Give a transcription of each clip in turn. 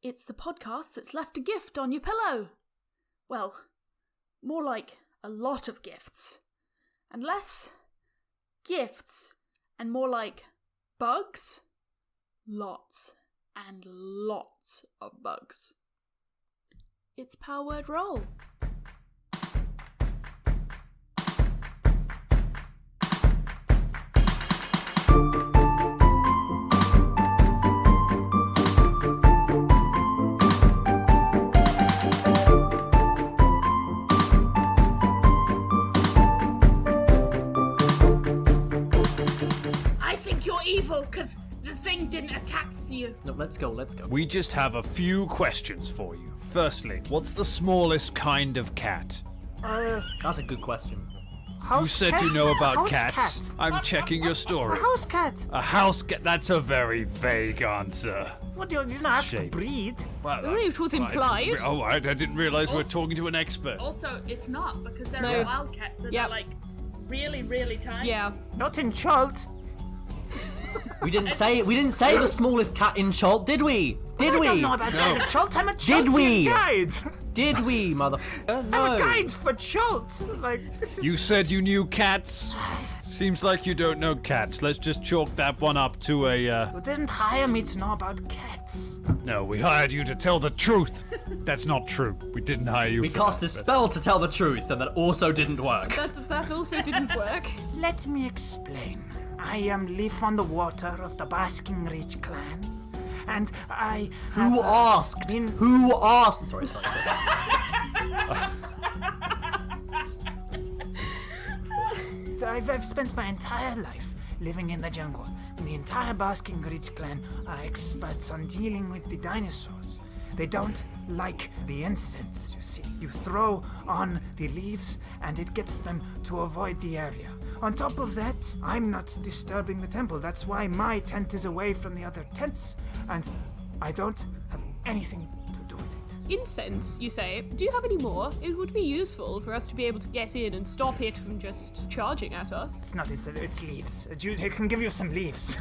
It's the podcast that's left a gift on your pillow. Well, more like a lot of gifts. And less gifts and more like bugs. Lots and lots of bugs. It's Power Word Roll. Because the thing didn't attack you. No, let's go. We just have a few questions for you. Firstly, what's the smallest kind of cat? That's a good question. You said you know about cats. Cat. I'm checking your story. A house cat. A house cat? That's a very vague answer. What, you didn't ask the breed? Well, it was implied. I didn't realise we're talking to an expert. Also, it's not, because they're wildcats, so they're like really, really tiny. Yeah. Not in Chult. We didn't say the smallest cat in Chult, did we? I don't know about Chult. I'm a Chultian guide. Did we, motherfucker? No. I'm a guide for Chult. You said you knew cats. Seems like you don't know cats. Let's just chalk that one up to a. You didn't hire me to know about cats. No, we hired you to tell the truth. That's not true. We didn't hire you. We cast a spell to tell the truth, and that also didn't work. That also didn't work. Let me explain. I am Leaf on the Water of the Basking Ridge clan, and I. Who asked? Who asked? Sorry. I've spent my entire life living in the jungle. The entire Basking Ridge clan are experts on dealing with the dinosaurs. They don't like the incense, you see. You throw on the leaves, and it gets them to avoid the area. On top of that, I'm not disturbing the temple. That's why my tent is away from the other tents, and I don't have anything to do with it. Incense, you say? Do you have any more? It would be useful for us to be able to get in and stop it from just charging at us. It's not incense, it's leaves. I can give you some leaves.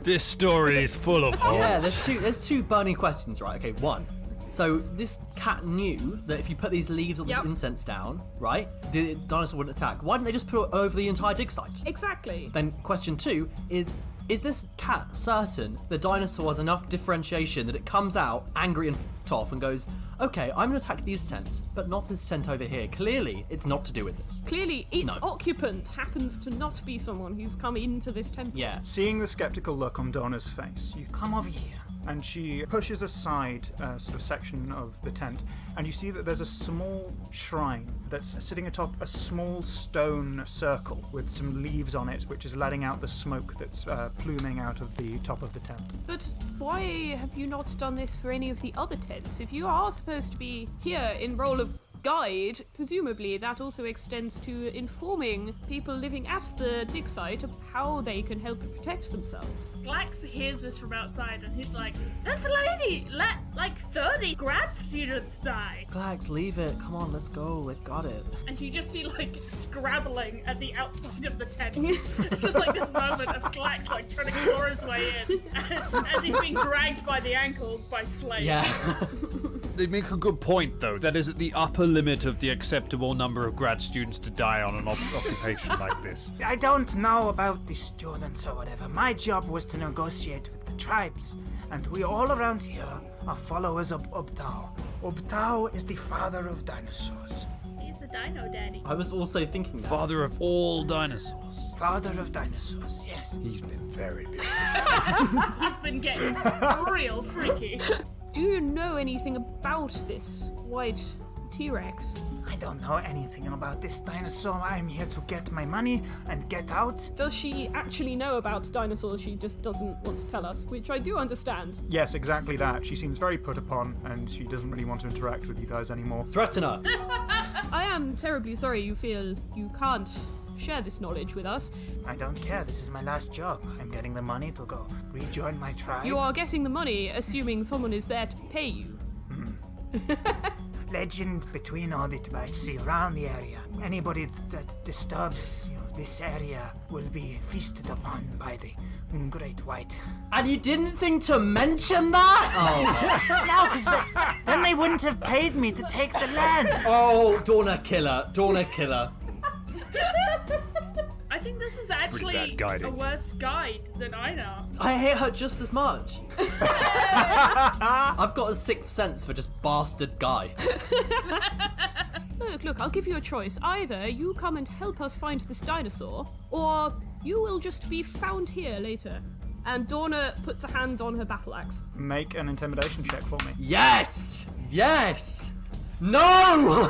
This story is full of holes. Yeah, there's two burning questions, right? Okay, one. So this cat knew that if you put these leaves or this incense down, right, the dinosaur wouldn't attack. Why didn't they just put it over the entire dig site? Exactly. Then question two is this cat certain the dinosaur has enough differentiation that it comes out angry and f***ed off and goes, okay, I'm going to attack these tents, but not this tent over here. Clearly, it's not to do with this. Clearly, its occupant happens to not be someone who's come into this temple. Yeah. Seeing the skeptical look on Donna's face, you come over here. And she pushes aside a sort of section of the tent, and you see that there's a small shrine that's sitting atop a small stone circle with some leaves on it, which is letting out the smoke that's pluming out of the top of the tent. But why have you not done this for any of the other tents? If you are supposed to be here in role of guide, presumably that also extends to informing people living at the dig site of how they can help protect themselves. Glax hears this from outside and he's like, this lady let like 30 grad students die. Glax, leave it. Come on, let's go. They've got it. And you just see like scrabbling at the outside of the tent. It's just like this moment of Glax like trying to claw his way in as he's being dragged by the ankles by slaves. Yeah. They make a good point, though. That is at the upper limit of the acceptable number of grad students to die on an occupation like this. I don't know about the students or whatever. My job was to negotiate with the tribes, and we all around here are followers of Ubtao. Ubtao is the father of dinosaurs. He's the dino daddy. I was also thinking that. Father of all dinosaurs. Father of dinosaurs, yes. He's been very busy. He's been getting real freaky. Do you know anything about this white T-Rex? I don't know anything about this dinosaur. I'm here to get my money and get out. Does she actually know about dinosaurs? She just doesn't want to tell us, which I do understand. Yes, exactly that. She seems very put upon, and she doesn't really want to interact with you guys anymore. Threaten her. I am terribly sorry you feel you can't share this knowledge with us. I don't care. This is my last job. I'm getting the money to go rejoin my tribe. You are getting the money, assuming someone is there to pay you. Legend between all the tribes around the area. Anybody that disturbs this area will be feasted upon by the Great White. And you didn't think to mention that? Oh, No, because then they wouldn't have paid me to take the land. oh, Dorna killer. I think this is actually bad guiding. a worse guide than I know. I hate her just as much. I've got a sixth sense for just bastard guides. Look, I'll give you a choice. Either you come and help us find this dinosaur, or you will just be found here later. And Dorna puts a hand on her battle axe. Make an intimidation check for me. Yes! No!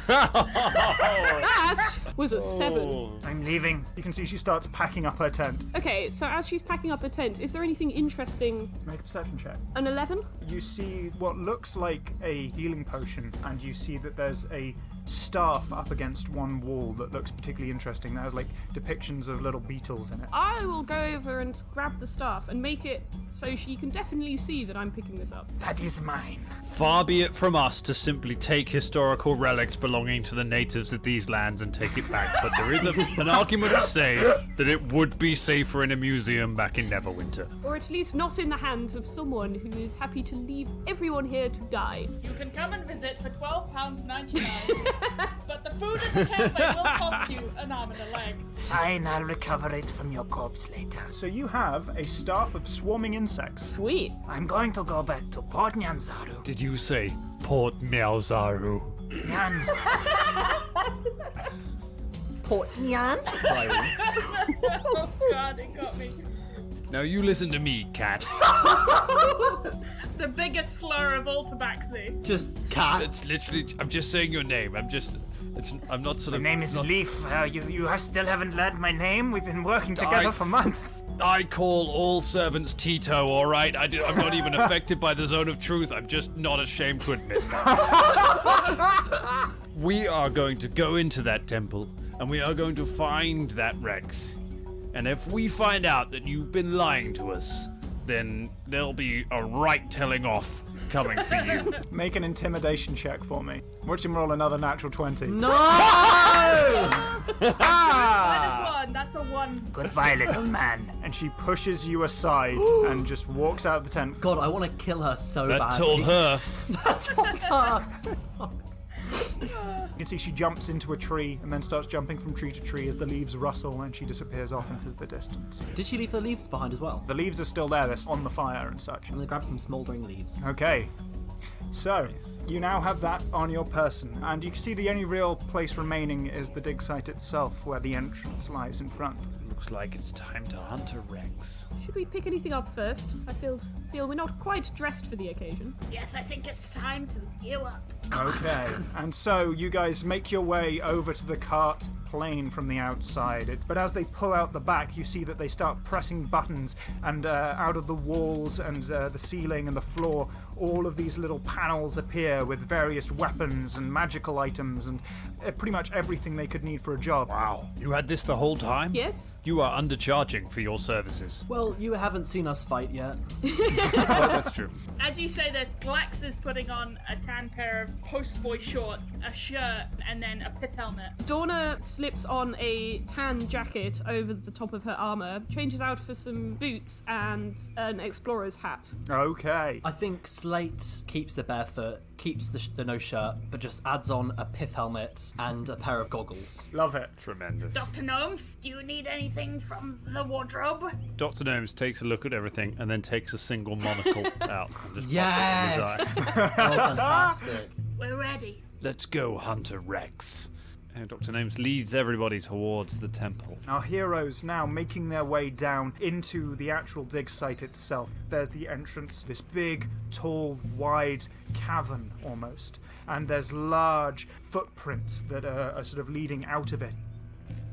That was a 7. I'm leaving. You can see she starts packing up her tent. Okay, so as she's packing up her tent, is there anything interesting? Make a perception check. An 11? You see what looks like a healing potion, and you see that there's a staff up against one wall that looks particularly interesting. That has like depictions of little beetles in it. I will go over and grab the staff and make it so she can definitely see that I'm picking this up. That is mine. Far be it from us to simply take historical relics belonging to the natives of these lands and take it back, but there is an argument to say that it would be safer in a museum back in Neverwinter. Or at least not in the hands of someone who is happy to leave everyone here to die. You can come and visit for £12.99, but the food at the cafe will cost you an arm and a leg. Fine, I'll recover it from your corpse later. So you have a staff of swarming insects. Sweet. I'm going to go back to Port Nyanzaru. Did you say Port Meowzaru? Nyanzaru. Port Nyan? Oh god, it got me. Now you listen to me, cat. The biggest slur of all tabaxi. Just cat. It's literally. I'm just saying your name. I'm not sort My of. name is not- Leaf. You still haven't learned my name? We've been working together for months. I call all servants Tito, alright? I'm not even affected by the zone of truth. I'm just not ashamed to admit that. We are going to go into that temple, and we are going to find that Rex. And if we find out that you've been lying to us, then there'll be a right telling off coming for you. Make an intimidation check for me. Watch him roll another natural 20. No! -1, that's a 1. Goodbye, little man. And she pushes you aside and just walks out of the tent. God, I want to kill her so That badly. told her. That told her. You can see she jumps into a tree and then starts jumping from tree to tree as the leaves rustle and she disappears off into the distance. Did she leave the leaves behind as well? The leaves are still there, they're on the fire and such. I'm gonna grab some smouldering leaves. Okay. So, you now have that on your person, and you can see the only real place remaining is the dig site itself, where the entrance lies in front. Looks like it's time to hunt a Rex. Should we pick anything up first? I feel we're not quite dressed for the occasion. Yes, I think it's time to gear up. Okay. And so, you guys make your way over to the cart plane from the outside. But as they pull out the back, you see that they start pressing buttons, and out of the walls and the ceiling and the floor, all of these little panels appear with various weapons and magical items and pretty much everything they could need for a job. Wow. You had this the whole time? Yes? You are undercharging for your services. Well, you haven't seen us fight yet. Oh, that's true. As you say this, Glax is putting on a tan pair of postboy shorts, a shirt, and then a pith helmet. Dorna slips on a tan jacket over the top of her armor, changes out for some boots and an explorer's hat. Okay. I think Slate keeps the barefoot, keeps the no shirt, but just adds on a pith helmet and a pair of goggles. Love it. Tremendous. Dr. Gnomes, do you need anything from the wardrobe? Dr. Gnomes takes a look at everything and then takes a single monocle out and just Yes! pops it in his eye. Oh, fantastic. We're ready. Let's go, Hunter Rex. And Dr. Gnomes leads everybody towards the temple. Our heroes now making their way down into the actual dig site itself. There's the entrance, this big, tall, wide cavern almost. And there's large footprints that are sort of leading out of it.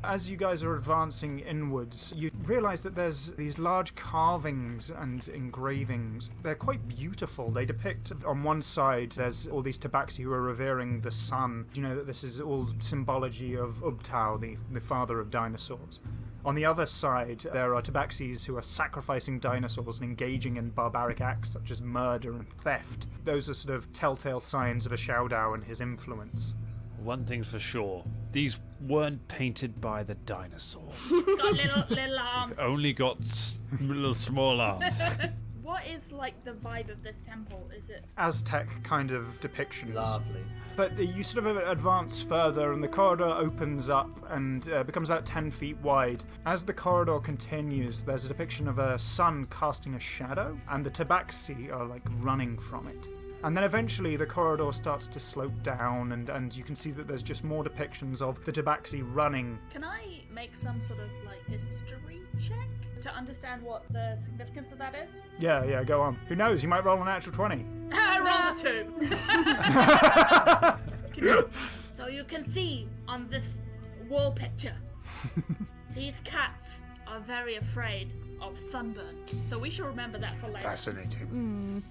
As you guys are advancing inwards, you realise that there's these large carvings and engravings. They're quite beautiful. They depict, on one side, there's all these tabaxi who are revering the sun. You know that this is all symbology of Ubtao, the father of dinosaurs. On the other side, there are tabaxis who are sacrificing dinosaurs and engaging in barbaric acts such as murder and theft. Those are sort of telltale signs of a Xiaodao and his influence. One thing's for sure. These weren't painted by the dinosaurs. Got little arms. Only got little small arms. What is like the vibe of this temple? Is it Aztec kind of depictions. Lovely. But you sort of advance further, and the corridor opens up and becomes about 10 feet wide. As the corridor continues, there's a depiction of a sun casting a shadow, and the tabaxi are like running from it. And then eventually the corridor starts to slope down, and you can see that there's just more depictions of the tabaxi running. Can I make some sort of like history check to understand what the significance of that is? Yeah, go on. Who knows? You might roll a natural 20. Roll the 2. So you can see on this wall picture, these cats are very afraid of sunburn. So we should remember that for later. Fascinating.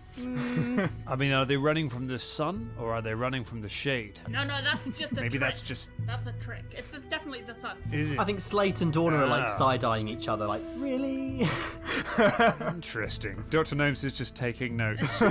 I mean, are they running from the sun or are they running from the shade? No, that's just a Maybe trick. that's just... That's a trick. It's definitely the sun. Is it? I think Slate and Dorna are like Ah. side-eyeing each other, like, really? Interesting. Dr. Gnomes is just taking notes.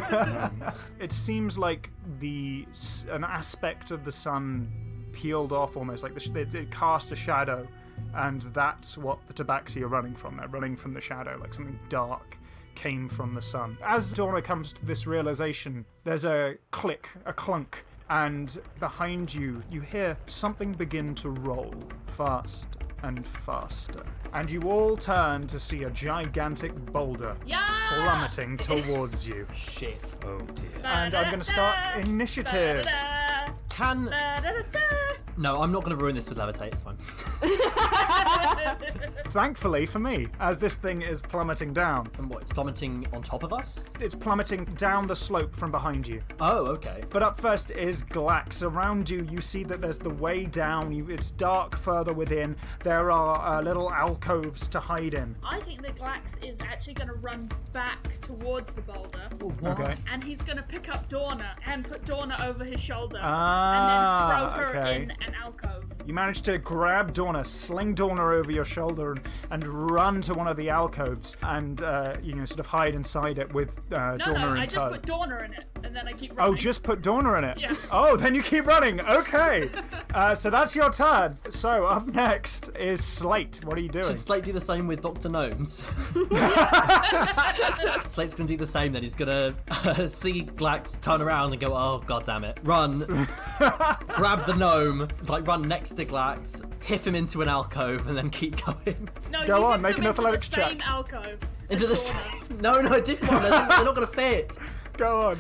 It seems like an aspect of the sun peeled off almost, like it cast a shadow, and that's what the tabaxi are running from. They're running from the shadow, like something dark came from the sun. As Dorna comes to this realization, there's a click, a clunk, and behind you, you hear something begin to roll fast and faster. And you all turn to see a gigantic boulder plummeting towards you. Shit. Oh dear. And I'm going to start initiative. Can... No, I'm not going to ruin this with levitate, it's fine. Thankfully for me, as this thing is plummeting down. And what, it's plummeting on top of us? It's plummeting down the slope from behind you. Oh, okay. But up first is Glax. Around you, you see that there's the way down. It's dark further within. There are little alcoves to hide in. I think that Glax is actually going to run back towards the boulder. Okay. And he's going to pick up Dorna and put Dorna over his shoulder. Ah, and then throw her okay. in an alcove. You manage to grab Dorna, sling Dorna over your shoulder, and run to one of the alcoves, and sort of hide inside it with Dorna in tow. No, I just put Dorna in it, and then I keep running. Oh, just put Dorna in it? Yeah. Oh, then you keep running. Okay. So that's your turn. So up next is Slate. What are you doing? Should Slate do the same with Dr. Gnomes? Slate's going to do the same then. He's going to see Glax, turn around and go, oh, god damn it. Run. Grab the gnome, like run next to Glax, hiff him into an alcove, and then keep going. No, Go you on, give make them an into athletics the check. same alcove. Into the Dorna. No, a different one. They're not going to fit. Go on.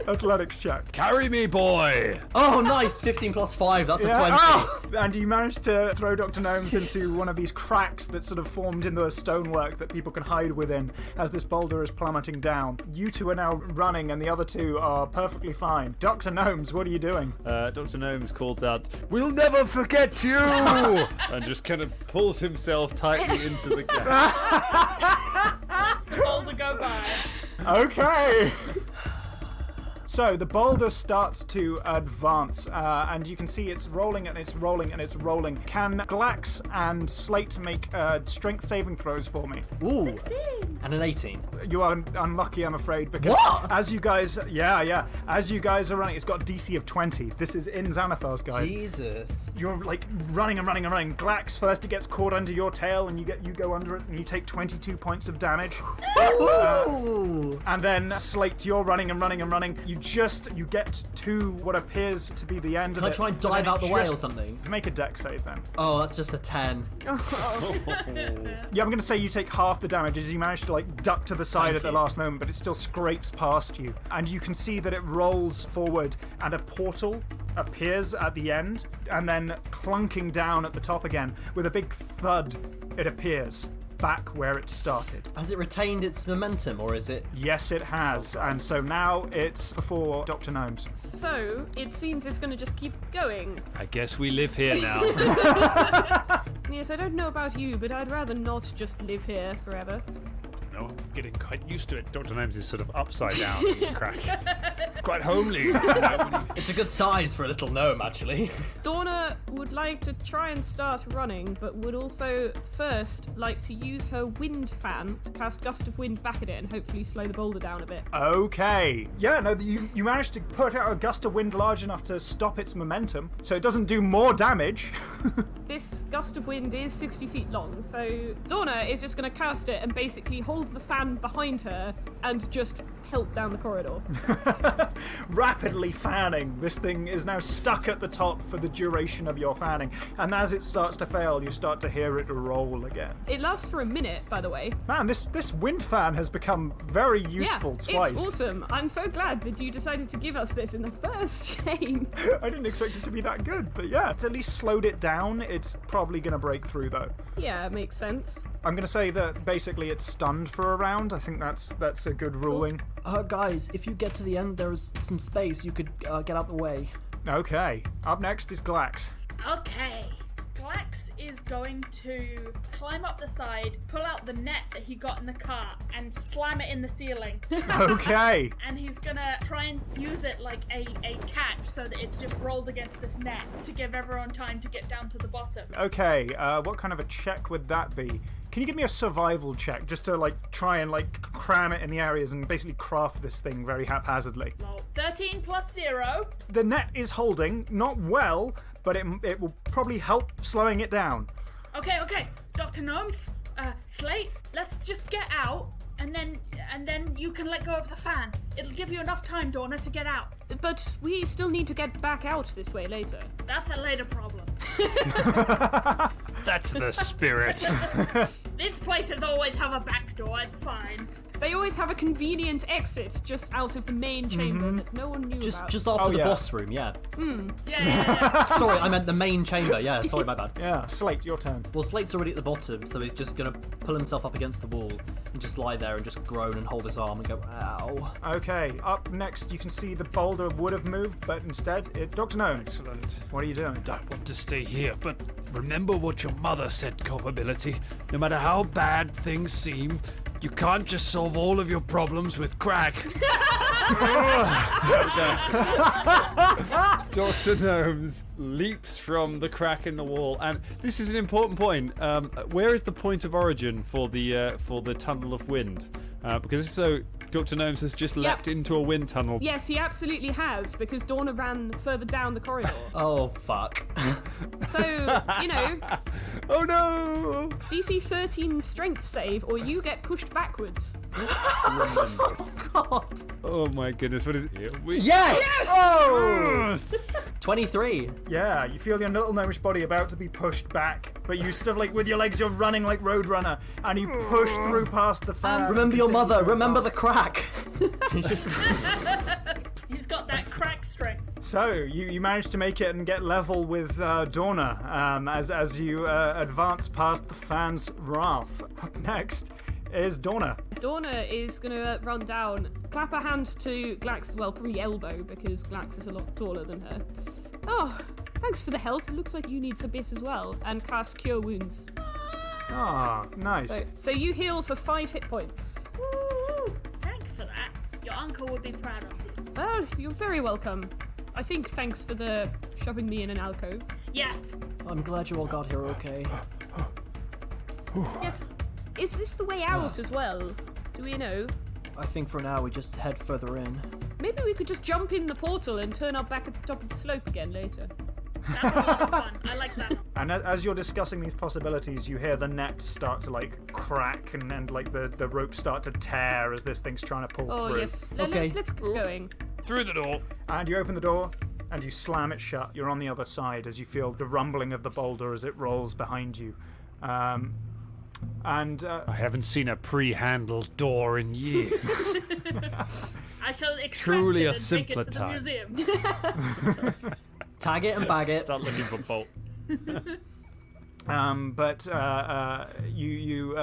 Athletics check. Carry me, boy! Oh, nice. 15 plus 5. That's a 20. Oh! And you managed to throw Dr. Gnomes into one of these cracks that sort of formed in the stonework that people can hide within as this boulder is plummeting down. You two are now running and the other two are perfectly fine. Dr. Gnomes, what are you doing? Dr. Gnomes calls out, "We'll never forget you!" and just kind of pulls himself tightly into the gap. That's the boulder go by. Okay. So the boulder starts to advance, and you can see it's rolling and it's rolling and it's rolling. Can Glax and Slate make strength saving throws for me? Ooh. 16. And an 18. You are unlucky, I'm afraid, because What? as you guys, as you guys are running, it's got a DC of 20. This is in Xanathar's guide. Jesus. You're like running and running and running. Glax, first it gets caught under your tail, and you go under it, and you take 22 points of damage. Ooh. And then Slate, you're running and running and running. You get to what appears to be the end of Can it. I try and but then dive out it the way or just- something? Make a dex save then. Oh, that's just a 10. Yeah, I'm going to say you take half the damage as you manage to like duck to the side Thank at the you. last moment, but it still scrapes past you. And you can see that it rolls forward and a portal appears at the end, and then clunking down at the top again with a big thud, it appears back where it started. Has it retained its momentum, or is it... Yes, it has. And so now it's before Dr. Gnomes. So, it seems it's going to just keep going. I guess we live here now. Yes, I don't know about you, but I'd rather not just live here forever. No, I'm getting quite used to it. Dr. Gnomes is sort of upside down in the crack. quite homely. It's a good size for a little gnome, actually. Dorna would like to try and start running, but would also first like to use her wind fan to cast Gust of Wind back at it and hopefully slow the boulder down a bit. Okay. Yeah, no, you managed to put out a gust of wind large enough to stop its momentum, so it doesn't do more damage. This Gust of Wind is 60 feet long, so Dorna is just going to cast it and basically hold the fan behind her and just pelt down the corridor. Rapidly fanning. This thing is now stuck at the top for the duration of your fanning, and as it starts to fail, you start to hear it roll again. It lasts for a minute, by the way. Man, this wind fan has become very useful twice. It's awesome. I'm so glad that you decided to give us this in the first game. I didn't expect it to be that good, but yeah, it's at least slowed it down. It's probably going to break through, though. Yeah, it makes sense. I'm going to say that basically it's stunned for a round. I think that's a good ruling. Guys, if you get to the end, there's some space. You could get out the way. Okay. Up next is Glax. Okay. Glax is going to climb up the side, pull out the net that he got in the car, and slam it in the ceiling. Okay. And he's gonna try and use it like a catch so that it's just rolled against this net to give everyone time to get down to the bottom. Okay, what kind of a check would that be? Can you give me a survival check just to try and cram it in the areas and basically craft this thing very haphazardly? Well, 13 plus 0. The net is holding, not well, but it will probably help slowing it down. Okay. Dr. Gnomes, Slate, let's just get out, and then you can let go of the fan. It'll give you enough time, Dorna, to get out. But we still need to get back out this way later. That's a later problem. That's the spirit. These places always have a back door, it's fine. They always have a convenient exit just out of the main chamber that no one knew about. Just after the yeah. boss room, yeah. Yeah. Sorry, I meant the main chamber, yeah. Sorry, my bad. Yeah, Slate, your turn. Well, Slate's already at the bottom, so he's just going to pull himself up against the wall and just lie there and just groan and hold his arm and go, ow. Okay, up next you can see the boulder would have moved, but instead it's Dr. Gnomes. Excellent. What are you doing? I want to stay here, but remember what your mother said, Culpability. No matter how bad things seem, you can't just solve all of your problems with crack. Dr. Gnomes leaps from the crack in the wall, and this is an important point. Where is the point of origin for the tunnel of wind? Because if so, Dr. Gnomes has just leapt into a wind tunnel. Yes, he absolutely has, because Dorna ran further down the corridor. Oh, fuck. So, Oh no! DC 13 strength save, or you get pushed backwards. God. Oh my goodness, what is it? Yes! Oh! 23. Yeah, you feel your little gnomish body about to be pushed back, but you still, with your legs, you're running like Roadrunner, and you push through past the fan. Remember your mother, remember the crack. He's got that crack strength. So, you managed to make it and get level with Dorna as you advance past the fan's wrath. Up next is Dorna. Dorna is going to run down, clap her hand to Glax, well, probably elbow, because Glax is a lot taller than her. Oh, thanks for the help. It looks like you need a bit as well. And cast Cure Wounds. Ah, nice. So you heal for 5 hit points. Woo! Thanks for that. Your uncle would be proud of you. Well, you're very welcome. I think thanks for the shoving me in an alcove. Yes. I'm glad you all got here okay. Yes. Is this the way out as well? Do we know? I think for now we just head further in. Maybe we could just jump in the portal and turn up back at the top of the slope again later. That's a lot of fun. I like that. And as you're discussing these possibilities, you hear the net start to crack and the rope start to tear as this thing's trying to pull Oh, through. yes. Okay. Let's get going. Through the door. And you open the door and you slam it shut. You're on the other side as you feel the rumbling of the boulder as it rolls behind you. I haven't seen a pre-handled door in years. I shall extract Truly it a and take it simpler to the time. museum. Tag it and bag it. Start looking for Bolt. You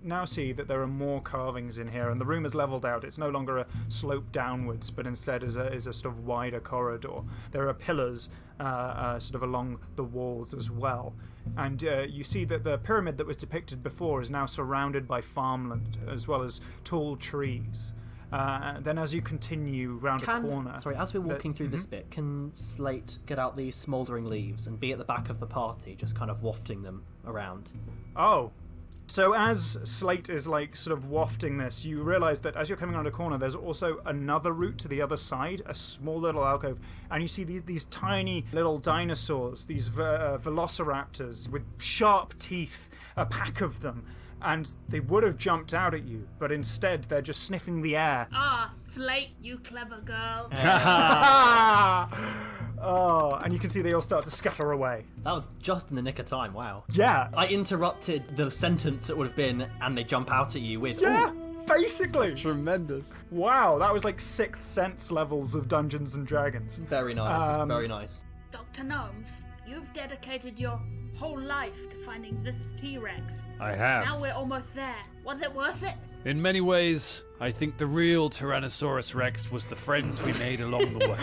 now see that there are more carvings in here, and the room is leveled out. It's no longer a slope downwards, but instead is a sort of wider corridor. There are pillars sort of along the walls as well. And you see that the pyramid that was depicted before is now surrounded by farmland, as well as tall trees. Then as you continue round a corner... Sorry, as we're walking through this bit, can Slate get out the smouldering leaves and be at the back of the party, just kind of wafting them around? Oh. So as Slate is like sort of wafting this, you realise that as you're coming around a corner, there's also another route to the other side, a small little alcove, and you see these tiny little dinosaurs, these velociraptors with sharp teeth, a pack of them, and they would have jumped out at you, but instead they're just sniffing the air. Ah, Slate, you clever girl. Oh, and you can see they all start to scatter away. That was just in the nick of time, wow. Yeah. I interrupted the sentence it would have been, and they jump out at you with... Yeah, basically. Tremendous. Wow, that was like Sixth Sense levels of Dungeons and Dragons. Very nice, very nice. Dr. Gnomes, you've dedicated your whole life to finding this T-Rex. I have. Now we're almost there. Was it worth it? In many ways, I think the real Tyrannosaurus Rex was the friends we made along the way.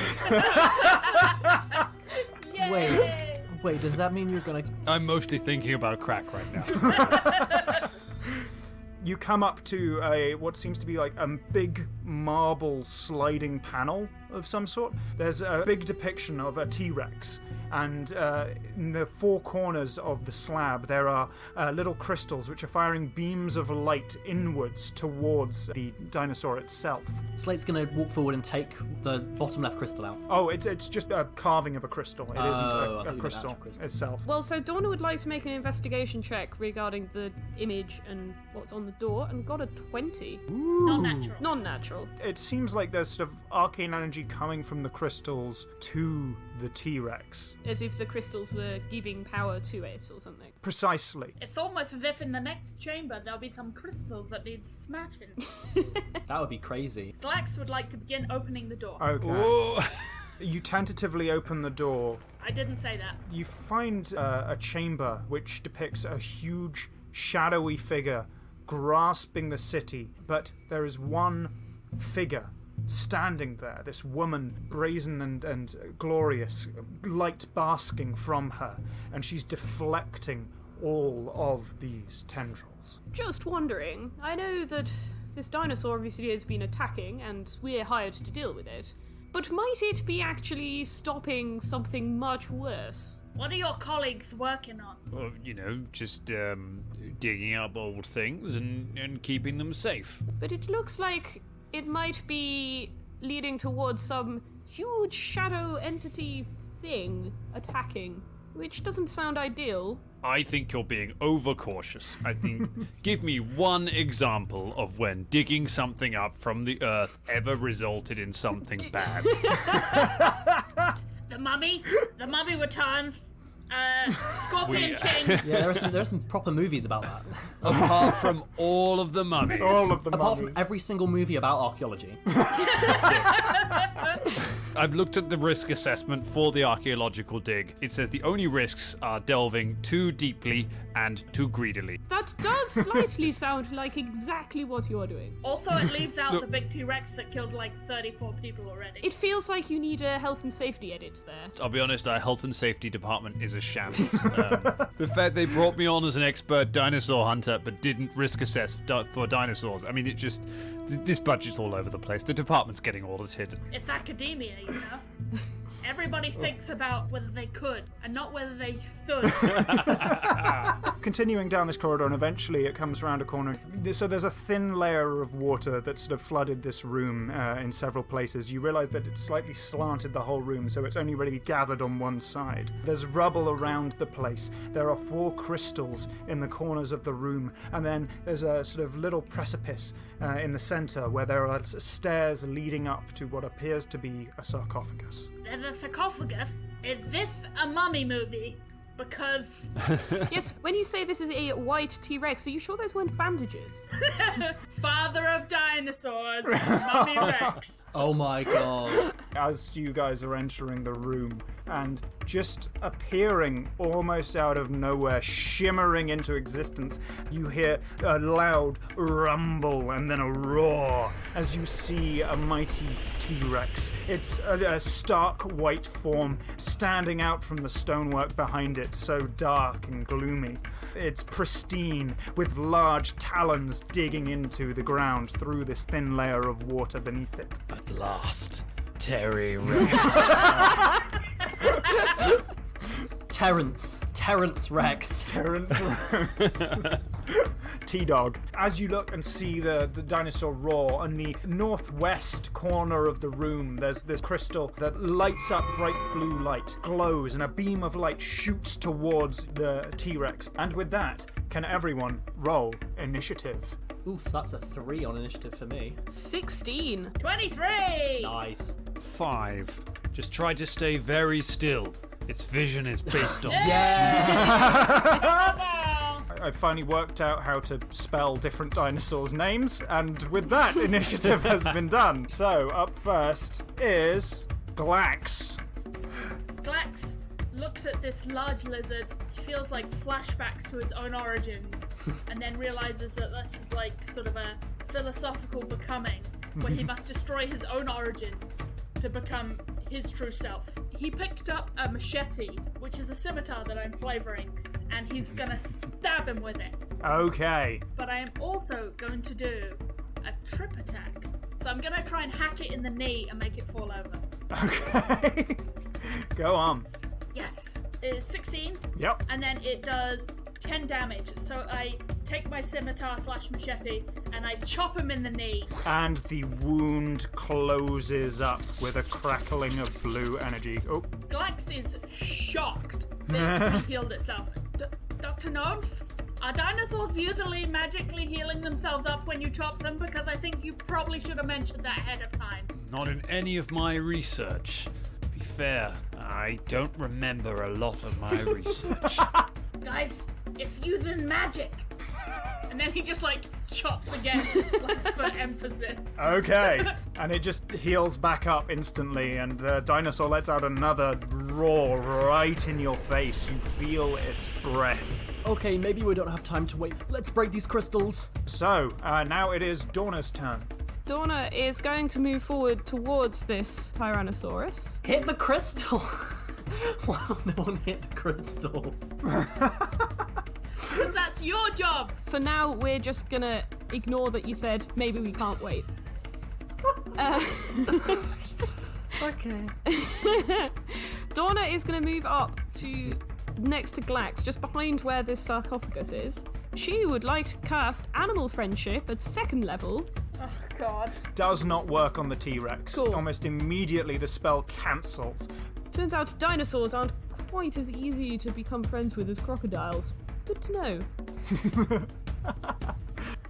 Wait, does that mean you're gonna... I'm mostly thinking about crack right now. You come up to what seems to be like a big marble sliding panel of some sort. There's a big depiction of a T-Rex, and in the four corners of the slab there are little crystals which are firing beams of light inwards towards the dinosaur itself. Slate's gonna walk forward and take the bottom left crystal out. Oh, it's just a carving of a crystal. It isn't a crystal crystal itself. Well, so Dawn would like to make an investigation check regarding the image and what's on the door, and got a 20. Non-natural. Non-natural. It seems like there's sort of arcane energy coming from the crystals to the T-Rex. As if the crystals were giving power to it or something. Precisely. It's almost as if in the next chamber there'll be some crystals that need smashing. That would be crazy. Glax would like to begin opening the door. Okay. Whoa. You tentatively open the door. I didn't say that. You find a chamber which depicts a huge, shadowy figure grasping the city, but there is one figure standing there, this woman, brazen and glorious, light basking from her, and she's deflecting all of these tendrils. Just wondering, I know that this dinosaur obviously has been attacking, and we're hired to deal with it, but might it be actually stopping something much worse? What are your colleagues working on? Well, just digging up old things and keeping them safe. But it looks like it might be leading towards some huge shadow entity thing attacking, which doesn't sound ideal. I think you're being overcautious. I think give me one example of when digging something up from the earth ever resulted in something bad. The mummy returns. Scorpion King. Yeah, there are some proper movies about that. Apart from all of the mummies. All of the Apart mummies. from every single movie about archaeology. I've looked at the risk assessment for the archaeological dig. It says the only risks are delving too deeply and too greedily. That does slightly sound like exactly what you're doing. Also, it leaves out the big T-Rex that killed like 34 people already. It feels like you need a health and safety edit there. I'll be honest, our health and safety department is a shambles. The fact they brought me on as an expert dinosaur hunter but didn't risk assess for dinosaurs, I mean, this budget's all over the place. The department's getting audited. It's academia, you know? Everybody thinks about whether they could and not whether they should. Continuing down this corridor, and eventually it comes around a corner. So there's a thin layer of water that sort of flooded this room in several places. You realise that it's slightly slanted the whole room, so it's only really gathered on one side. There's rubble around the place. There are 4 crystals in the corners of the room, and then there's a sort of little precipice in the centre where there are stairs leading up to what appears to be a sarcophagus. There's a sarcophagus. Is this a mummy movie? Because... Yes, when you say this is a white T-Rex, are you sure those weren't bandages? Father of dinosaurs, Mummy Rex. Oh my god. As you guys are entering the room, and just appearing almost out of nowhere, shimmering into existence, you hear a loud rumble and then a roar as you see a mighty T-Rex. It's a stark white form standing out from the stonework behind it. It's so dark and gloomy. It's pristine, with large talons digging into the ground through this thin layer of water beneath it. At last, Terry Rex. Terrence Rex. Terrence Rex. T-Dog. As you look and see the dinosaur roar, on the northwest corner of the room, there's this crystal that lights up bright blue light, glows, and a beam of light shoots towards the T-Rex. And with that, can everyone roll initiative? Oof, that's a 3 on initiative for me. 16. 23! Nice. 5. Just try to stay very still. Its vision is based on... I finally worked out how to spell different dinosaurs' names, and with that, initiative has been done. So, up first is Glax. Glax looks at this large lizard, feels like flashbacks to his own origins, and then realizes that this is like sort of a philosophical becoming, where he must destroy his own origins to become his true self. He picked up a machete, which is a scimitar that I'm flavoring, and he's gonna stab him with it. Okay. But I am also going to do a trip attack. So I'm gonna try and hack it in the knee and make it fall over. Okay. Go on. Yes. It's 16. Yep. And then it does 10 damage. So I take my scimitar / machete and I chop him in the knee. And the wound closes up with a crackling of blue energy. Oh. Glax is shocked that it's healed itself. Dr. Gnomes? Are dinosaurs usually magically healing themselves up when you chop them? Because I think you probably should have mentioned that ahead of time. Not in any of my research. To be fair, I don't remember a lot of my research. Guys, it's using magic. And then he just chops again, for emphasis. Okay. And it just heals back up instantly, and the dinosaur lets out another roar right in your face. You feel its breath. Okay, maybe we don't have time to wait. Let's break these crystals. So, now it is Dorna's turn. Dorna is going to move forward towards this Tyrannosaurus. Hit the crystal. Wow, no one hit the crystal. Because that's your job. For now, we're just gonna ignore that you said maybe we can't wait. Okay. Dorna is gonna move up to next to Glax, just behind where this sarcophagus is. She would like to cast Animal Friendship at 2nd level. Oh, God. Does not work on the T-Rex. Cool. Almost immediately the spell cancels. Turns out dinosaurs aren't quite as easy to become friends with as crocodiles. Good to know.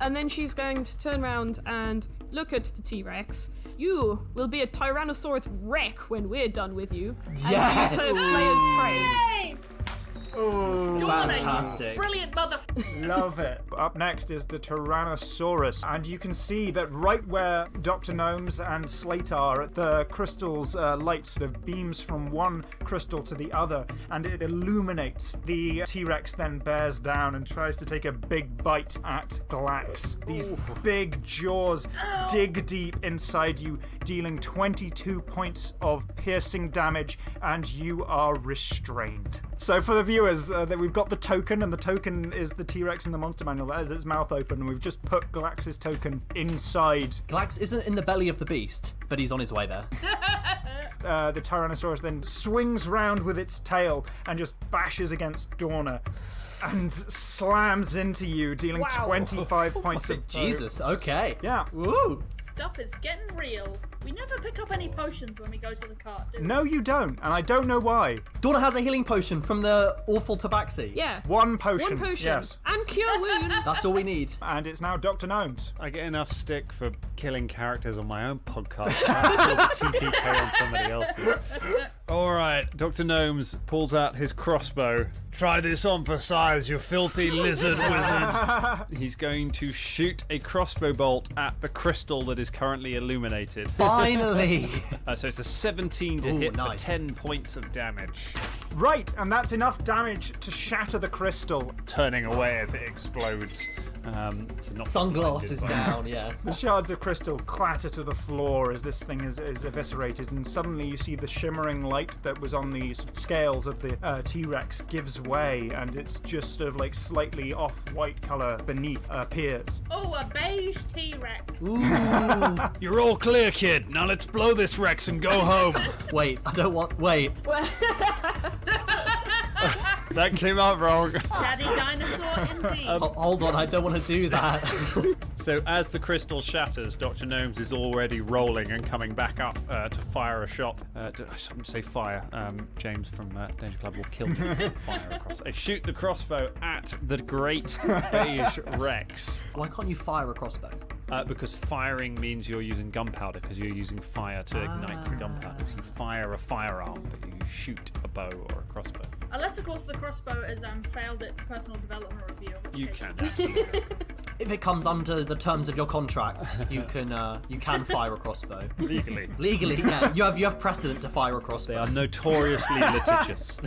And then she's going to turn around and look at the T-Rex. You will be a Tyrannosaurus wreck when we're done with you. Yes! And use her Slayer's Prey. Yay! Oh, Dorna, fantastic. you brilliant love it. Up next is the Tyrannosaurus, and you can see that right where Dr. Gnomes and Slate are, the crystal's light sort of beams from one crystal to the other, and it illuminates. The T-Rex then bears down and tries to take a big bite at Glax. These big jaws dig deep inside you, dealing 22 points of piercing damage, and you are restrained. So for the viewers, that we've got the token, and the token is the T-Rex in the monster manual that has its mouth open, and we've just put Glax's token inside. Glax isn't in the belly of the beast, but he's on his way there. The Tyrannosaurus then swings round with its tail and just bashes against Dorna and slams into you, dealing 25 points of Jesus, okay. Yeah. Woo! Stuff is getting real. We never pick up any potions when we go to the cart, do we? No, you don't, and I don't know why. Dorna has a healing potion from the awful tabaxi. Yeah. One potion. One potion. Yes. And cure wounds. That's all we need. And it's now Dr. Gnomes. I get enough stick for killing characters on my own podcast. I feel TPK on somebody else's. Alright, Dr. Gnomes pulls out his crossbow. Try this on for size, you filthy lizard wizard. He's going to shoot a crossbow bolt at the crystal that is currently illuminated. Finally! So it's a 17 to Ooh, hit nice. for 10 points of damage. Right, and that's enough damage to shatter the crystal. Turning away as it explodes. To not Sunglasses down, yeah. The shards of crystal clatter to the floor as this thing is eviscerated, and suddenly you see the shimmering light that was on the scales of the T-Rex gives way, and it's just sort of like slightly off-white colour beneath appears. Oh, a beige T-Rex. You're all clear, kid. Now let's blow this Rex and go home. Wait, I don't want... Wait. That came out wrong. Daddy dinosaur indeed. Hold on, I don't want to do that. So as the crystal shatters, Dr. Gnomes is already rolling and coming back up to fire a shot. I shouldn't say fire. James from Danger Club will kill me. Fire across. I shoot the crossbow at the great beige Rex. Why can't you fire a crossbow? Because firing means you're using gunpowder, because you're using fire to ignite the gunpowder. So you fire a firearm, but you shoot a bow or a crossbow. Unless, of course, the crossbow has failed its personal development review. in which You case can you absolutely. If it comes under the terms of your contract, you can fire a crossbow. Legally. Legally, yeah. You have precedent to fire a crossbow. They are notoriously litigious.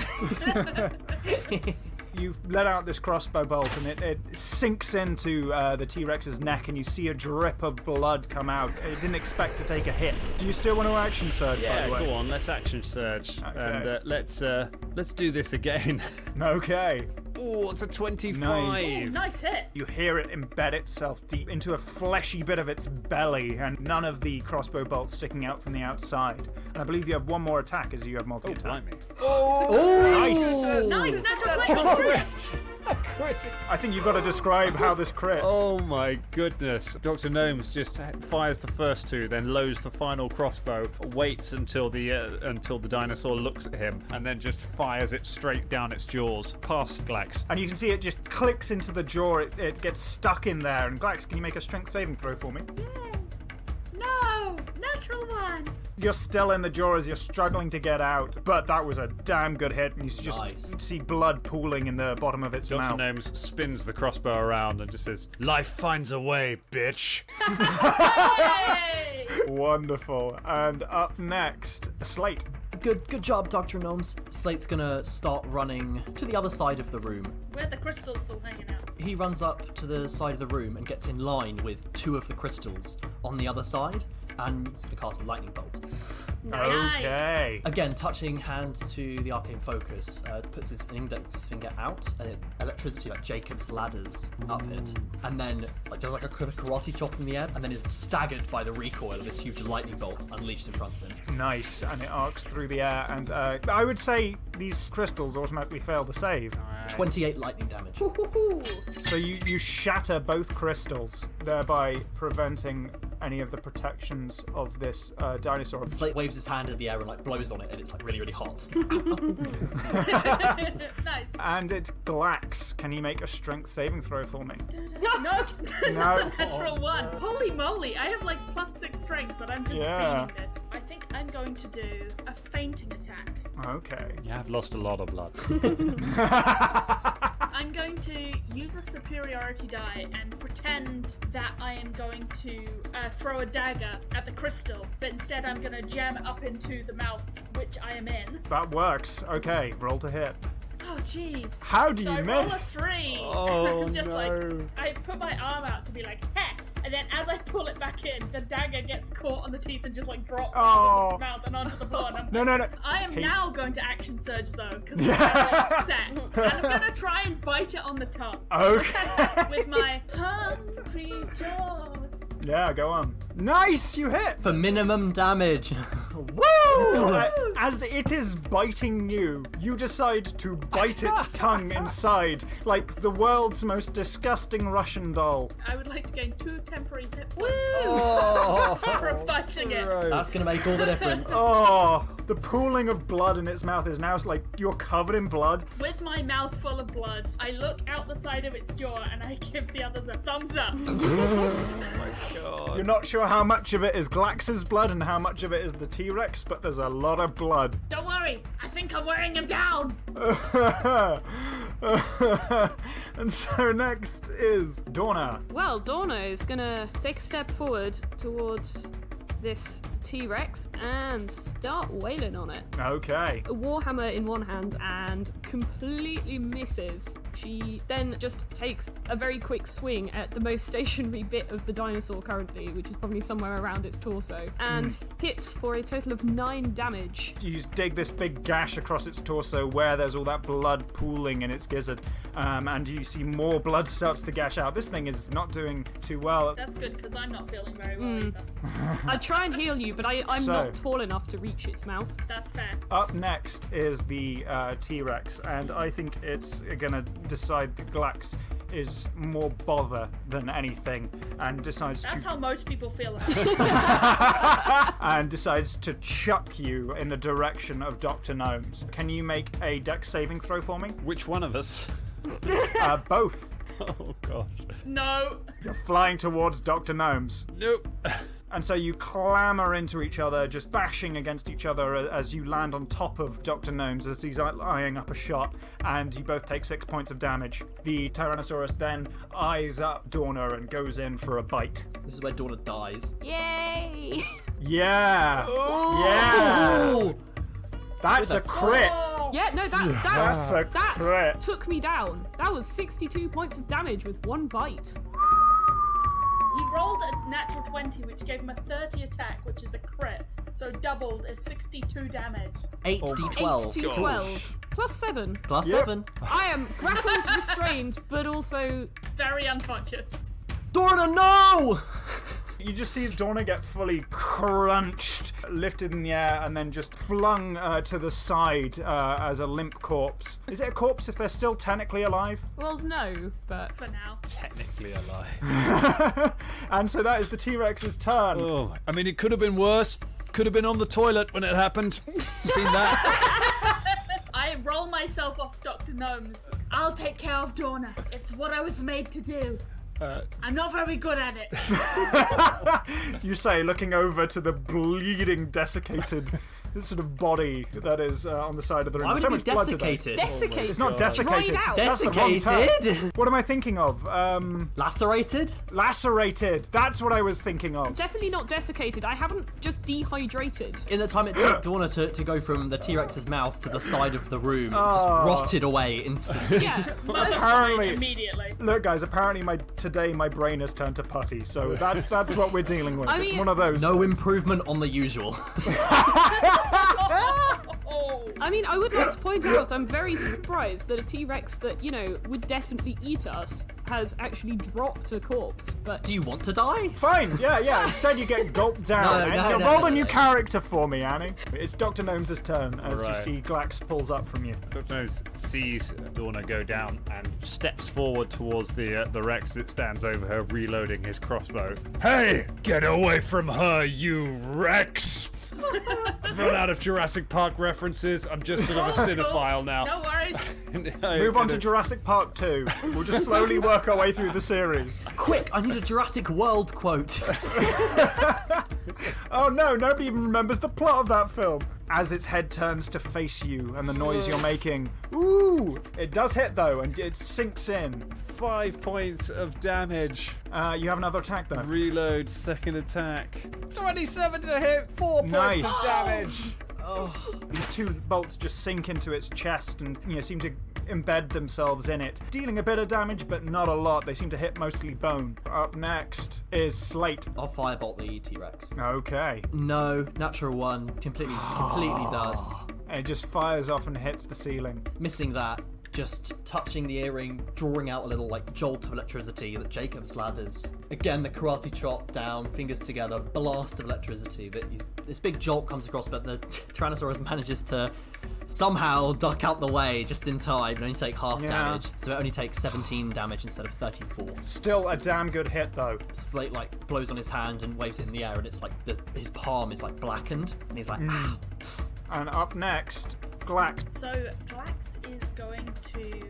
You let out this crossbow bolt, and it sinks into the T-Rex's neck, and you see a drip of blood come out. It didn't expect to take a hit. Do you still want to action surge, by the way? Go on, let's action surge. Okay. And let's do this again. Okay. Oh, it's a 25. Nice. Ooh, nice hit. You hear it embed itself deep into a fleshy bit of its belly, and none of the crossbow bolts sticking out from the outside. And I believe you have one more attack as you have multi-attack. Blimey. Nice! Nice, natural 20. I think you've got to describe how this crits. Oh my goodness. Dr. Gnomes just fires the first two, then loads the final crossbow, waits until the dinosaur looks at him, and then just fires it straight down its jaws, past Glax. And you can see it just clicks into the jaw, it gets stuck in there. And Glax, can you make a strength saving throw for me? No, natural 1. You're still in the jaw as you're struggling to get out, but that was a damn good hit, and you just Nice. see blood pooling in the bottom of its Dr. mouth. Gnomes spins the crossbow around and just says, "Life finds a way, bitch." Hey! Wonderful. And up next, Slate. Good job, Dr. Gnomes. Slate's gonna start running to the other side of the room. Where the crystal's still hanging out. He runs up to the side of the room and gets in line with 2 of the crystals on the other side, and he's gonna cast a lightning bolt. Nice. Okay. Again, touching hand to the arcane focus, puts his index finger out, and electricity, like Jacob's ladders, up it, and then does like a karate chop in the air, and then is staggered by the recoil of this huge lightning bolt unleashed in front of him. Nice. And it arcs through the air, and I would say these crystals automatically fail the save. 28 lightning damage. So you shatter both crystals, thereby preventing any of the protections of this dinosaur. Slate waves his hand in the air and like blows on it, and it's like really, really hot. Nice. And it's Glax. Can you make a strength saving throw for me? No. No. Natural 1. Holy moly, I have like +6 strength, but I'm just beating this. I think I'm going to do a fainting attack. Okay. You have lost a lot of blood. I'm going to use a superiority die and pretend that I am going to throw a dagger at the crystal, but instead I'm going to jam it up into the mouth, which I am in. That works. Okay, roll to hit. Oh, jeez. How do So you I roll a miss? 3. Oh, and I'm just no. like, I put my arm out to be like, heh! And then as I pull it back in, the dagger gets caught on the teeth and just like drops out of the mouth and onto the floor. And I'm No, no, no. I am Hey. now going to action surge though, because I'm really upset. And I'm going to try and bite it on the tongue. Okay. With my hungry jaws. Yeah, go on. Nice, you hit. For minimum damage. Woo! As it is biting you, you decide to bite its tongue inside, like the world's most disgusting Russian doll. I would like to gain 2 temporary hit points Oh, for biting it. that's gonna make all the difference. Oh, the pooling of blood in its mouth is now like you're covered in blood. With my mouth full of blood, I look out the side of its jaw and I give the others a thumbs up. You're not sure how much of it is Glax's blood and how much of it is the T-Rex, but there's a lot of blood. Don't worry, I think I'm wearing him down. And so next is Dorna. Well, Dorna is gonna take a step forward towards this T-Rex and start wailing on it. Okay. A warhammer in one hand and completely misses. She then just takes a very quick swing at the most stationary bit of the dinosaur currently, which is probably somewhere around its torso, and hits for a total of 9 damage. You dig this big gash across its torso where there's all that blood pooling in its gizzard, and you see more blood starts to gash out. This thing is not doing too well. That's good, because I'm not feeling very well either. I try and heal you, but I'm not tall enough to reach its mouth. That's fair. Up next is the T-Rex, and I think it's gonna decide that Glax is more bother than anything, and decides That's to how most people feel about it. and decides to chuck you in the direction of Dr. Gnomes. Can you make a dex saving throw for me? Which one of us? Both. Oh, gosh. No. You're flying towards Dr. Gnomes. Nope. And so you clamber into each other, just bashing against each other as you land on top of Dr. Gnomes as he's eyeing up a shot, and you both take 6 points of damage. The Tyrannosaurus then eyes up Dorna and goes in for a bite. This is where Dorna dies. Yay! Yeah! Oh! Yeah! That's a crit! Yeah, no, That's a that crit. took me down. That was 62 points of damage with 1 bite. He rolled a natural 20, which gave him a 30 attack, which is a crit. So doubled is 62 damage. 8d12. 8 to 12. Plus 7. Plus Yep. 7. I am grappled, restrained, but also... Very unconscious. Dorna, no! You just see Dorna get fully crunched, lifted in the air, and then just flung to the side as a limp corpse. Is it a corpse if they're still technically alive? Well, no, but... For now. Technically alive. And so that is the T-Rex's turn. Oh, I mean, it could have been worse. Could have been on the toilet when it happened. Seen that? I roll myself off Dr. Gnomes. I'll take care of Dorna. It's what I was made to do. I'm not very good at it. You say, looking over to the bleeding, desiccated sort of body that is on the side of the room. Why There's would so it much be blood today. desiccated? Desiccated. It's not desiccated. Dried out. That's the wrong term. Desiccated? What am I thinking of? Lacerated? Lacerated. That's what I was thinking of. Definitely not desiccated. I haven't just dehydrated. In the time it took Dorna to go from the T-Rex's mouth to the side of the room, it just rotted away instantly. Yeah. Apparently. Immediately. Look, guys, apparently today my brain has turned to putty, so that's what we're dealing with. I It's mean- one of those. No improvement on the usual. I mean, I would like to point out, I'm very surprised that a T-Rex that, would definitely eat us has actually dropped a corpse, but... Do you want to die? Fine, yeah. Instead, you get gulped down. Roll a new character for me, Annie. It's Dr. Gnomes' turn as you Right. see Glax pulls up from you. Dr. Gnomes sees Dorna go down and steps forward towards the Rex that stands over her, reloading his crossbow. Hey, get away from her, you Rex! I've run out of Jurassic Park references. I'm just sort of a cinephile now. No worries. Move on to Jurassic Park 2. We'll just slowly work our way through the series. Quick, I need a Jurassic World quote. Oh no, nobody even remembers the plot of that film. As its head turns to face you and the noise you're making. Ooh! It does hit though, and it sinks in. 5 points of damage. You have another attack though. Reload, second attack. 27 to hit, 4 Nice. points of damage. These 2 bolts just sink into its chest and seem to embed themselves in it, dealing a bit of damage but not a lot. They seem to hit mostly bone. Up next is Slate. I'll firebolt the T-Rex. Okay. No, natural 1. Completely dud. And it just fires off and hits the ceiling. Missing that. Just touching the earring, drawing out a little jolt of electricity that Jacob slathers. Again, the karate chop down, fingers together, blast of electricity. This big jolt comes across, but the Tyrannosaurus manages to somehow duck out the way just in time and only take half damage. So it only takes 17 damage instead of 34. Still a damn good hit though. Slate blows on his hand and waves it in the air, and it's his palm is blackened, and he's like, ow. And up next, Glax. So Glax is going to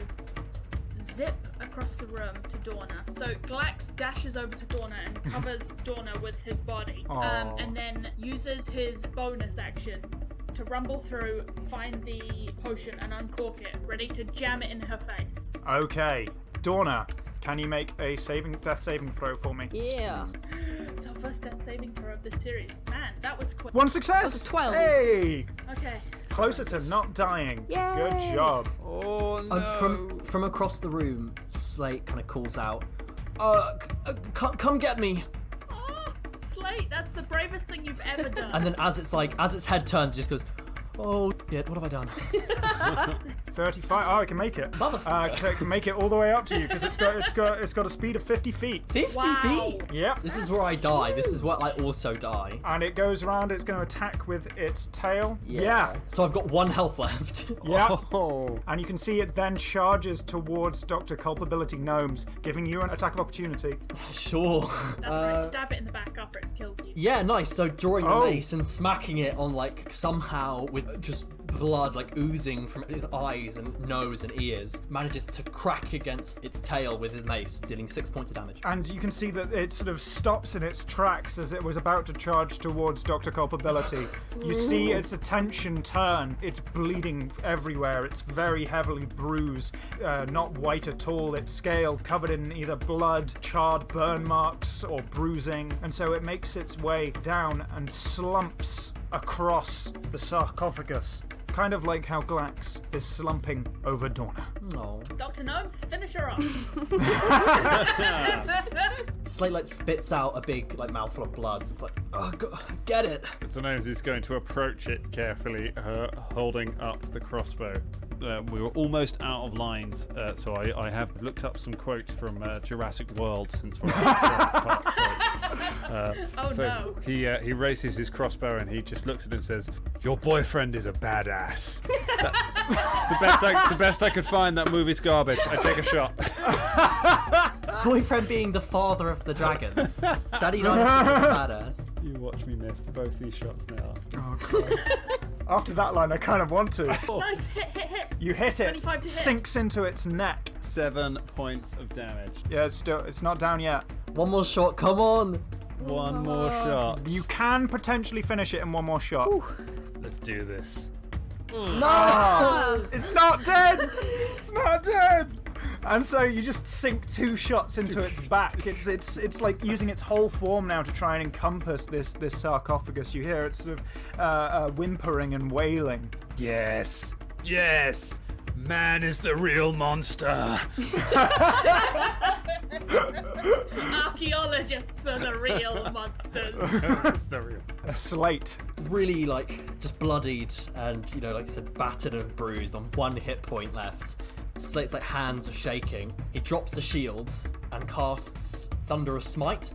zip across the room to Dorna. So Glax dashes over to Dorna and covers Dorna with his body. And then uses his bonus action to rumble through, find the potion and uncork it, ready to jam it in her face. Okay. Dorna, Can you make a death saving throw for me? Yeah. It's our first death saving throw of this series. Man, that was quick. 1 success! That was a 12. Hey! Okay. Closer to not dying. Yay! Good job. Oh no! From across the room, Slate kind of calls out, come get me. Oh, Slate, that's the bravest thing you've ever done. And then as its head turns, it just goes, oh shit, what have I done? 35. Oh, I can make it. I can make it all the way up to you because it's got a speed of 50 feet. 50 Wow. feet? Yep. This is where I die. This is where I also die. And it goes around. It's going to attack with its tail. Yeah. So I've got 1 health left. Yeah. Oh. And you can see it then charges towards Dr. Culpability Gnomes, giving you an attack of opportunity. Sure. That's right, stab it in the back after it's killed you. Yeah, nice. So drawing the Oh. mace and smacking it on, like, somehow with just blood, like, oozing from his eyes and nose and ears, manages to crack against its tail with his mace, dealing 6 points of damage. And you can see that it sort of stops in its tracks as it was about to charge towards Dr. Culpability. You see its attention turn. It's bleeding everywhere. It's very heavily bruised, not white at all. It's scaled, covered in either blood, charred burn marks, or bruising. And so it makes its way down and slumps across the sarcophagus. Kind of like how Glax is slumping over Dorna. Oh. Dr. Gnomes, finish her off. Slate, like, spits out a big, like, mouthful of blood. It's like, oh, get it. So Gnomes is going to approach it carefully, holding up the crossbow. We were almost out of lines, so I have looked up some quotes from Jurassic World since we're Oh so no. He raises his crossbow and he just looks at it and says, "Your boyfriend is a badass." The best I could find. That movie's garbage. I take a shot. Boyfriend being the father of the dragons. Daddy Dinosaur is badass. You watch me miss both these shots now. Oh, Christ. After that line, I kind of want to. Nice, hit. You hit it, 25 to hit. sinks into its neck. 7 points of damage. Yeah, it's not down yet. One more shot, come on. One more shot. You can potentially finish it in one more shot. Let's do this. No! It's not dead! It's not dead! And so you just sink 2 shots into its back. It's like using its whole form now to try and encompass this sarcophagus. You hear it sort of whimpering and wailing. Yes. Yes. Man is the real monster. Archaeologists are the real monsters. It's the real. Slate. Really, like, just bloodied and, you know, like I said, battered and bruised on 1 hit point left. Slate's, like, hands are shaking. He drops the shields and casts Thunderous Smite,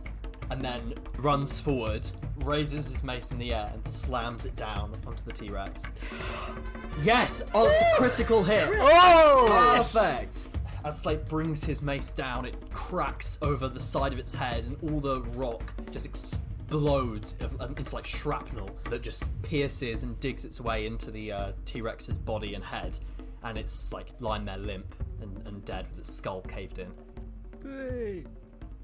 and then runs forward, raises his mace in the air, and slams it down onto the T-Rex. Yes! Oh, it's a critical hit! Oh! Perfect! As Slate brings his mace down, it cracks over the side of its head, and all the rock just explodes into, like, shrapnel that just pierces and digs its way into the T-Rex's body and head. And it's, like, lying there limp and dead with its skull caved in. Hey.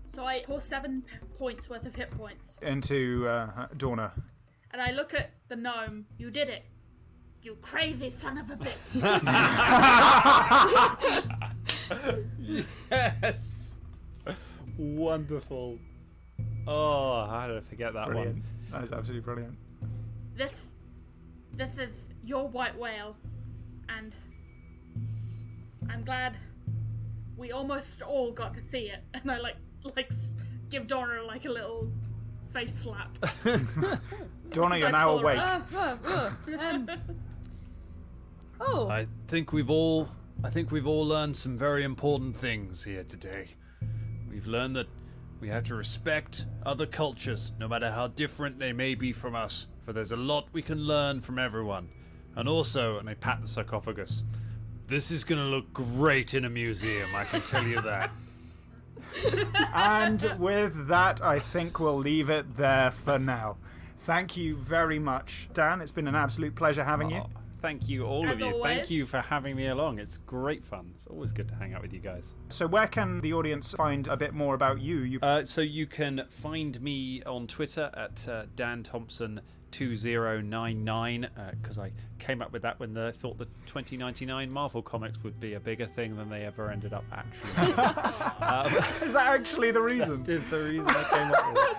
So I pour 7 points worth of hit points. Into Dorna. And I look at the gnome. You did it. You crazy son of a bitch. Yes. Wonderful. Oh, how did I forget that Brilliant. one? That is absolutely brilliant. This is your white whale. And I'm glad we almost all got to see it. And I like give Donna like a little face slap. Dorna, you're now awake. I think we've all learned some very important things here today. We've learned that we have to respect other cultures, no matter how different they may be from us, for there's a lot we can learn from everyone. And also, and I pat the sarcophagus, this is going to look great in a museum, I can tell you that. And with that, I think we'll leave it there for now. Thank you very much, Dan. It's been an absolute pleasure having you. Thank you, all As of you. always. Thank you for having me along. It's great fun. It's always good to hang out with you guys. So where can the audience find a bit more about you? So you can find me on Twitter at Dan Thompson 2099 because I came up with that when I thought the 2099 Marvel comics would be a bigger thing than they ever ended up actually. Is that actually the reason? Is the reason I came up with it.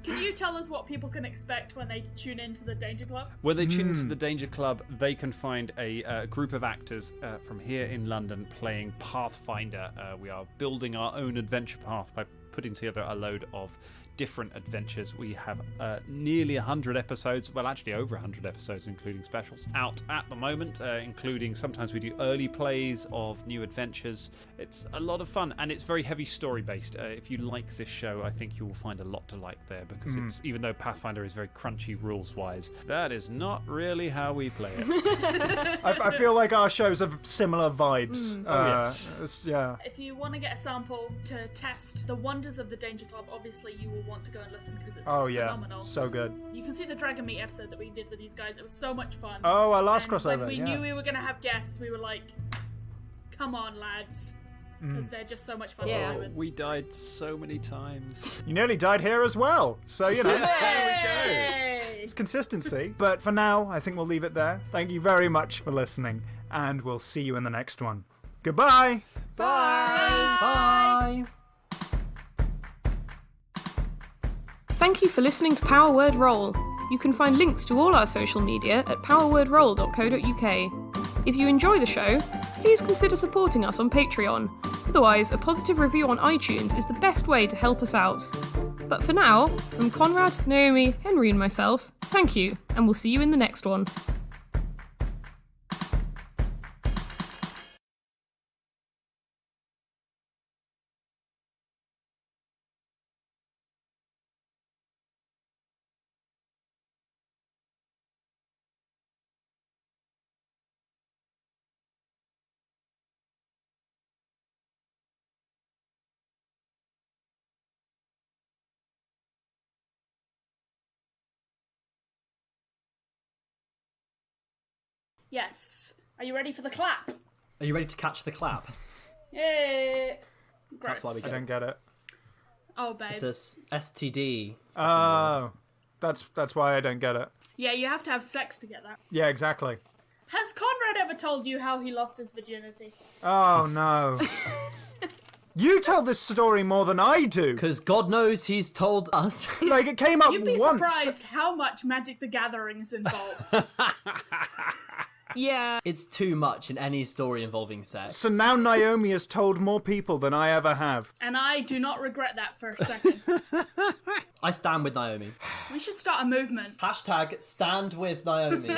Can you tell us what people can expect when they tune into the Danger Club? When they tune into the Danger Club, they can find a group of actors from here in London playing Pathfinder. We are building our own adventure path by putting together a load of different adventures. We have nearly 100 episodes, well actually over 100 episodes including specials out at the moment, including sometimes we do early plays of new adventures. It's a lot of fun and it's very heavy story based. If you like this show, I think you will find a lot to like there because it's, even though Pathfinder is very crunchy rules wise, that is not really how we play it. I feel like our shows have similar vibes. Yes. Yeah. If you want to get a sample to test the wonders of the Danger Club, obviously you will want to go and listen because it's phenomenal. So good. You can see the Dragon Meat episode that we did with these guys. It was so much fun. Oh, our last And crossover. when we knew we were going to have guests, we were like, come on, lads. Because they're just so much fun to do with. We died so many times. You nearly died here as well, so you know. Hey! It's consistency. But for now, I think we'll leave it there. Thank you very much for listening, and we'll see you in the next one. Goodbye. Bye. Thank you for listening to Power Word Roll. You can find links to all our social media at powerwordroll.co.uk. If you enjoy the show, please consider supporting us on Patreon. Otherwise, a positive review on iTunes is the best way to help us out. But for now, from Conrad, Naomi, Henry and myself, thank you, and we'll see you in the next one. Yes. Are you ready for the clap? Are you ready to catch the clap? Yay! That's why we I get don't get it. Oh, babe. It's a STD. Oh, that's why I don't get it. Yeah, you have to have sex to get that. Yeah, exactly. Has Conrad ever told you how he lost his virginity? Oh, no. You tell this story more than I do. Because God knows he's told us. Like, it came up You'd be once. surprised how much Magic the Gathering is involved. Yeah. It's too much in any story involving sex. So now Naomi has told more people than I ever have. And I do not regret that for a second. I stand with Naomi. We should start a movement. Hashtag stand with Naomi.